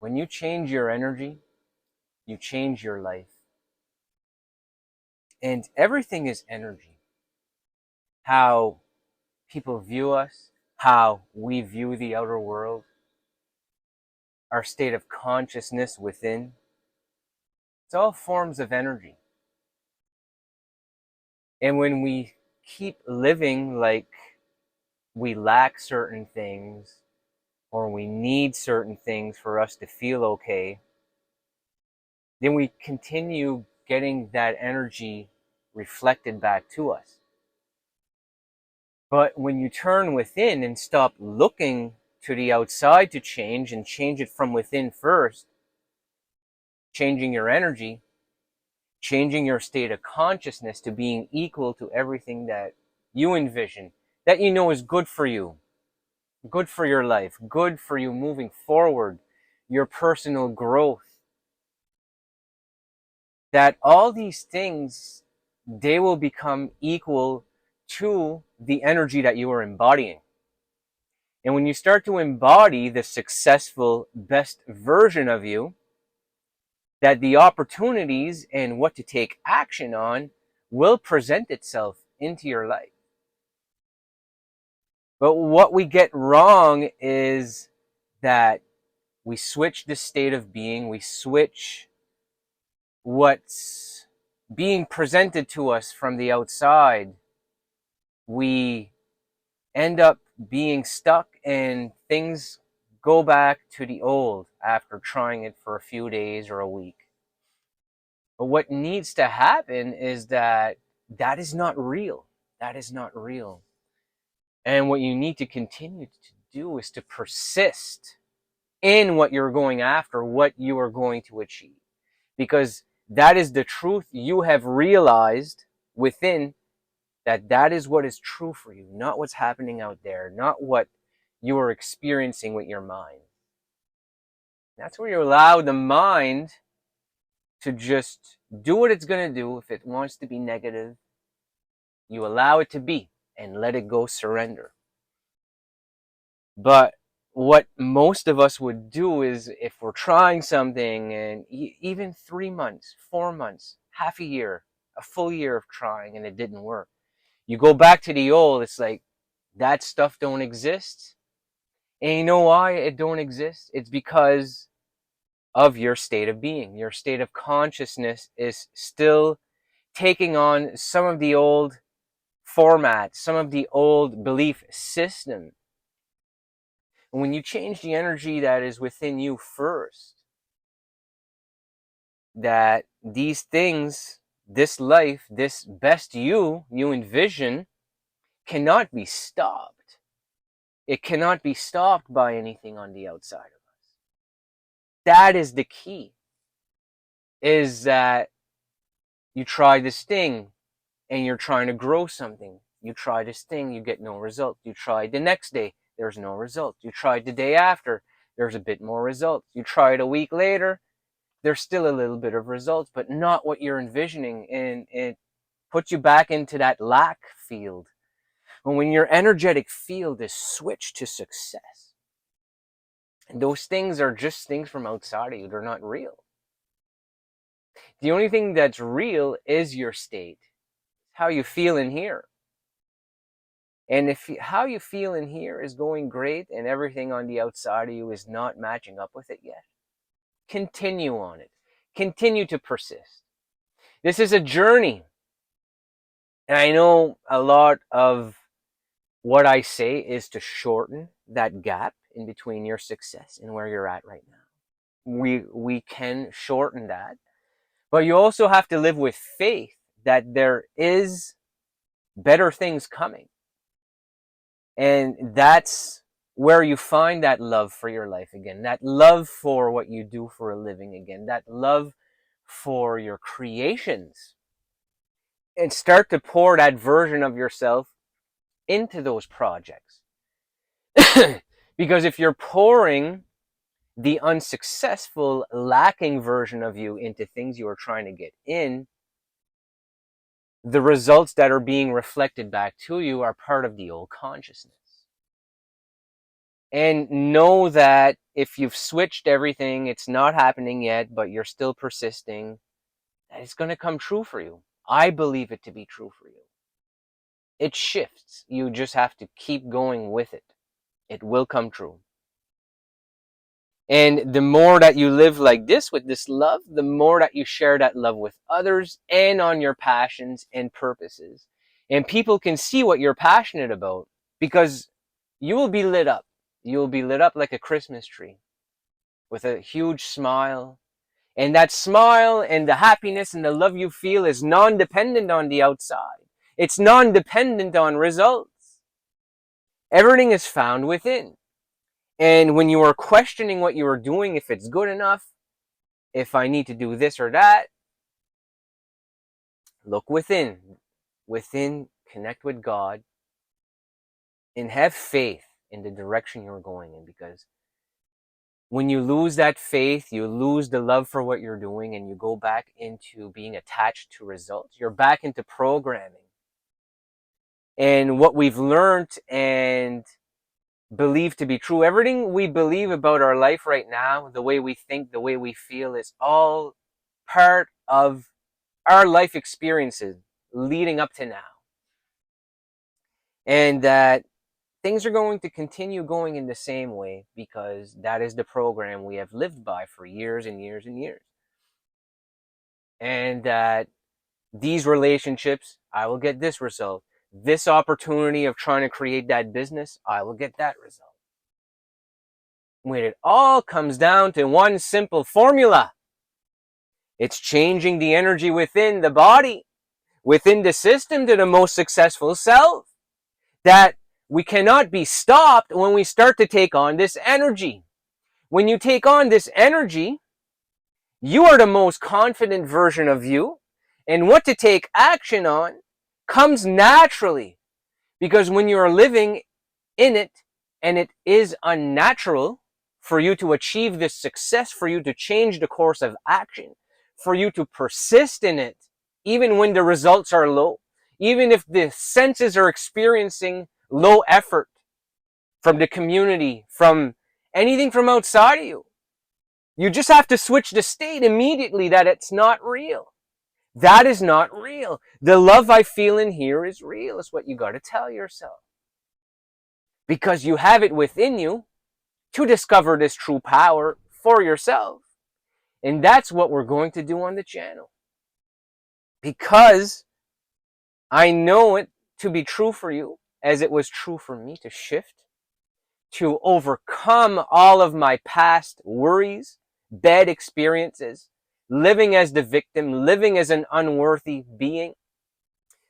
When you change your energy, you change your life. And everything is energy. How people view us, how we view the outer world, our state of consciousness within. It's all forms of energy. And when we keep living like we lack certain things or we need certain things for us to feel okay, then we continue getting that energy reflected back to us. But when you turn within and stop looking to the outside to change and change it from within first, changing your energy, changing your state of consciousness to being equal to everything that you envision, that you know is good for you, good for your life, good for you moving forward, your personal growth, that all these things, they will become equal to the energy that you are embodying. And when you start to embody the successful, best version of you, that the opportunities and what to take action on will present itself into your life. But what we get wrong is that we switch the state of being, we switch what's being presented to us from the outside. We end up being stuck and things go back to the old after trying it for a few days or a week. But what needs to happen is that is not real. That is not real. And what you need to continue to do is to persist in what you're going after, what you are going to achieve. Because that is the truth you have realized within, that is what is true for you, not what's happening out there, not what you are experiencing with your mind. That's where you allow the mind to just do what it's going to do. If it wants to be negative, you allow it to be and let it go, surrender. But what most of us would do is, if we're trying something and even 3 months, 4 months, half a year, a full year of trying and it didn't work, you go back to the old. It's like that stuff don't exist. And you know why it don't exist? It's because of your state of being. Your state of consciousness is still taking on some of the old formats, some of the old belief system. And when you change the energy that is within you first, that these things, this life, this best you envision, cannot be stopped. It cannot be stopped by anything on the outside of us. That is the key, is that you try this thing and you're trying to grow something. You try this thing, you get no result. You try the next day, there's no result. You tried the day after, there's a bit more result. You try it a week later, there's still a little bit of results, but not what you're envisioning. And it puts you back into that lack field. And when your energetic field is switched to success, and those things are just things from outside of you, they're not real. The only thing that's real is your state, how you feel in here. And if how you feel in here is going great and everything on the outside of you is not matching up with it yet, continue on it. Continue to persist. This is a journey. And I know a lot of what I say is to shorten that gap in between your success and where you're at right now. We can shorten that. But you also have to live with faith that there is better things coming. And that's where you find that love for your life again, that love for what you do for a living again, that love for your creations. And start to pour that version of yourself into those projects. Because if you're pouring the unsuccessful, lacking version of you into things you are trying to get in, the results that are being reflected back to you are part of the old consciousness. And know that if you've switched everything, it's not happening yet, but you're still persisting, that it's going to come true for you. I believe it to be true for you. It shifts. You just have to keep going with it. It will come true. And the more that you live like this with this love, the more that you share that love with others and on your passions and purposes. And people can see what you're passionate about because you will be lit up. You will be lit up like a Christmas tree with a huge smile. And that smile and the happiness and the love you feel is non-dependent on the outside. It's non-dependent on results. Everything is found within. And when you are questioning what you are doing, if it's good enough, if I need to do this or that, look within. Within, connect with God, and have faith in the direction you're going in. Because when you lose that faith, you lose the love for what you're doing, and you go back into being attached to results. You're back into programming. And what we've learned and believe to be true, everything we believe about our life right now, the way we think, the way we feel, is all part of our life experiences leading up to now. And that things are going to continue going in the same way because that is the program we have lived by for years and years and years. And that these relationships, I will get this result. This opportunity of trying to create that business, I will get that result. When it all comes down to one simple formula, it's changing the energy within the body, within the system, to the most successful self. That we cannot be stopped when we start to take on this energy. When you take on this energy, you are the most confident version of you, and what to take action on comes naturally. Because when you are living in it, and it is unnatural for you to achieve this success, for you to change the course of action, for you to persist in it, even when the results are low, even if the senses are experiencing low effort from the community, from anything from outside of you. You just have to switch the state immediately that it's not real. That is not real. The love I feel in here is real, is what you got to tell yourself. Because you have it within you to discover this true power for yourself. And that's what we're going to do on the channel. Because I know it to be true for you, as it was true for me to shift, to overcome all of my past worries, bad experiences, living as the victim, living as an unworthy being,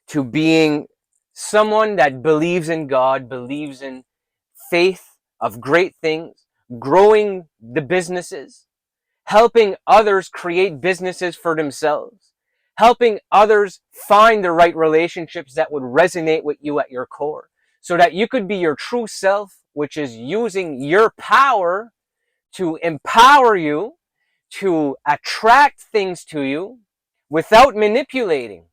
to being someone that believes in God, believes in faith of great things, growing the businesses, helping others create businesses for themselves, helping others find the right relationships that would resonate with you at your core, so that you could be your true self, which is using your power to empower you, to attract things to you without manipulating.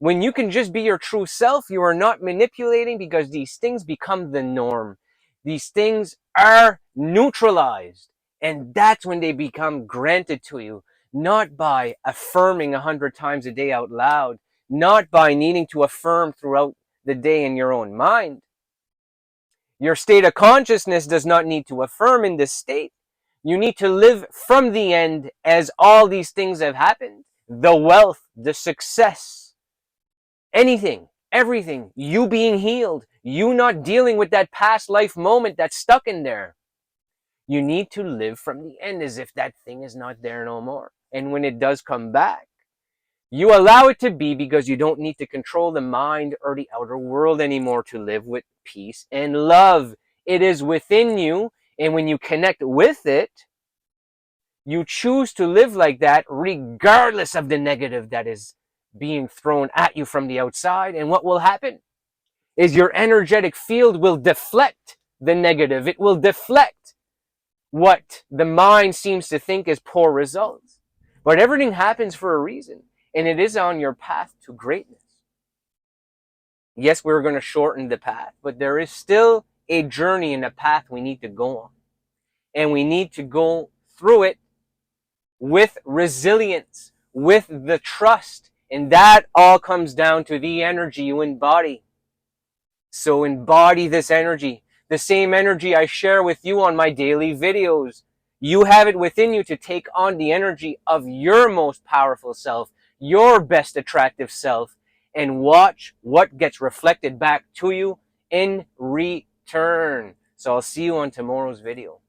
When you can just be your true self, you are not manipulating, because these things become the norm. These things are neutralized. And that's when they become granted to you, not by affirming 100 times a day out loud, not by needing to affirm throughout the day in your own mind. Your state of consciousness does not need to affirm in this state. You need to live from the end as all these things have happened. The wealth, the success, anything, everything, you being healed, you not dealing with that past life moment that's stuck in there. You need to live from the end as if that thing is not there no more. And when it does come back, you allow it to be, because you don't need to control the mind or the outer world anymore to live with peace and love. It is within you, and when you connect with it, you choose to live like that regardless of the negative that is being thrown at you from the outside. And what will happen is your energetic field will deflect the negative. It will deflect what the mind seems to think is poor results. But everything happens for a reason, and it is on your path to greatness. Yes, we're going to shorten the path, but there is still a journey and a path we need to go on. And we need to go through it with resilience, with the trust. And that all comes down to the energy you embody. So embody this energy, the same energy I share with you on my daily videos. You have it within you to take on the energy of your most powerful self, your best attractive self, and watch what gets reflected back to you in return. So I'll see you on tomorrow's video.